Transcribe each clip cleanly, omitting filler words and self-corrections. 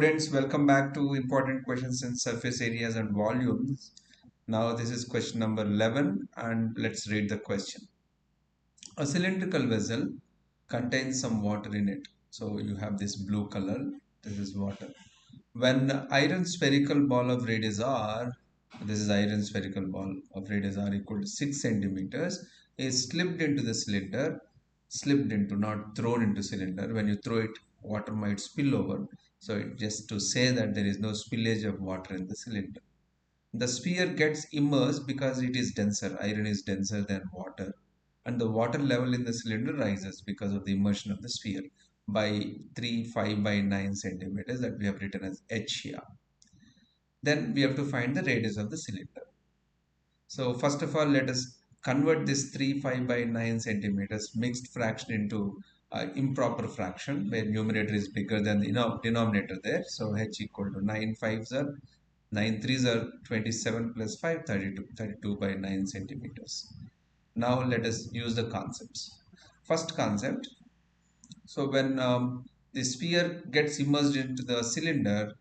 students, welcome back to important questions in surface areas and volumes. Now this is question number 11 and let's read the question. A cylindrical vessel contains some water in it. So you have this blue color, this is water. When iron spherical ball of radius r, this is iron spherical ball of radius r equal to 6 centimeters, is slipped into the cylinder, slipped into, not thrown into cylinder. When you throw it, water might spill over. So just to say that there is no spillage of water in the cylinder. The sphere gets immersed because it is denser. Iron is denser than water. And the water level in the cylinder rises because of the immersion of the sphere by 3, 5 by 9 centimeters that we have written as h here. Then we have to find the radius of the cylinder. So first of all, let us convert this 3, 5 by 9 centimeters mixed fraction into improper fraction where numerator is bigger than the denominator there. So h equal to 9 5s are 9 3s are 27 plus 5 32, 32 by 9 centimeters. Now let us use the concepts. First concept, so when the sphere gets immersed into the cylinder,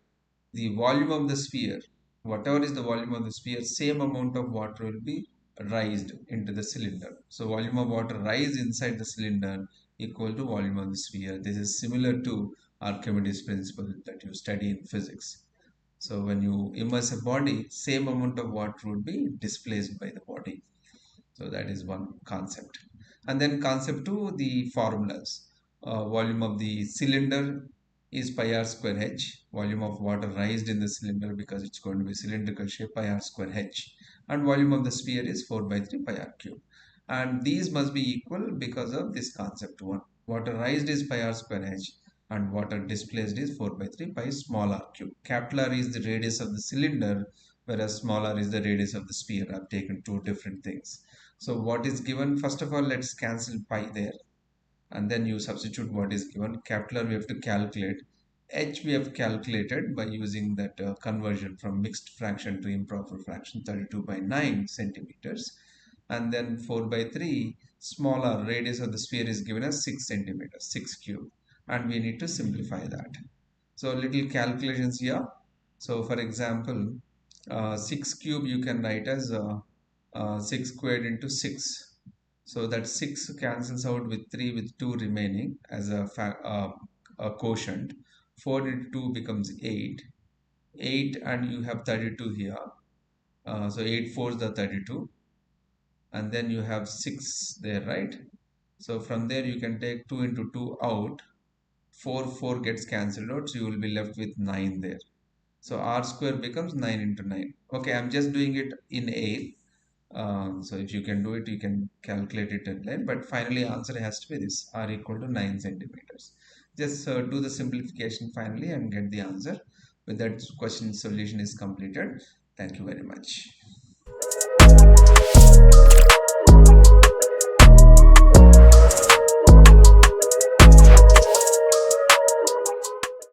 the volume of the sphere, whatever is the volume of the sphere, same amount of water will be raised into the cylinder. So volume of water rise inside the cylinder equal to volume of the sphere. This is similar to Archimedes principle that you study in physics. So when you immerse a body, same amount of water would be displaced by the body. So that is one concept. And then concept two, the formulas. Volume of the cylinder is pi r square h. Volume of water raised in the cylinder because it's going to be cylindrical shape pi r square h. And volume of the sphere is 4 by 3 pi r cube. And these must be equal because of this concept one. Water raised is pi r square h and water displaced is 4 by 3 pi small r cube. Capital R is the radius of the cylinder whereas small r is the radius of the sphere. I've taken two different things. So what is given, first of all, let's cancel pi there. And then you substitute what is given. Capital R we have to calculate. H we have calculated by using that conversion from mixed fraction to improper fraction, 32 by 9 centimeters. And then 4 by 3, smaller radius of the sphere is given as 6 centimeters, 6 cube. And we need to simplify that. So little calculations here. So for example, 6 cube you can write as 6 squared into 6. So that 6 cancels out with 3 with 2 remaining as a quotient. 4 into 2 becomes 8. 8 and you have 32 here. So 8 4s are 32. And then you have 6 there, right? So from there you can take 2 into 2 out. 4 gets cancelled out. So you will be left with 9 there. So r square becomes 9 into 9. Okay, I'm just doing it in A. So if you can do it, you can calculate it at line. But finally, answer has to be this, r equal to 9 centimeters. Just do the simplification finally and get the answer. With that, question solution is completed. Thank you very much.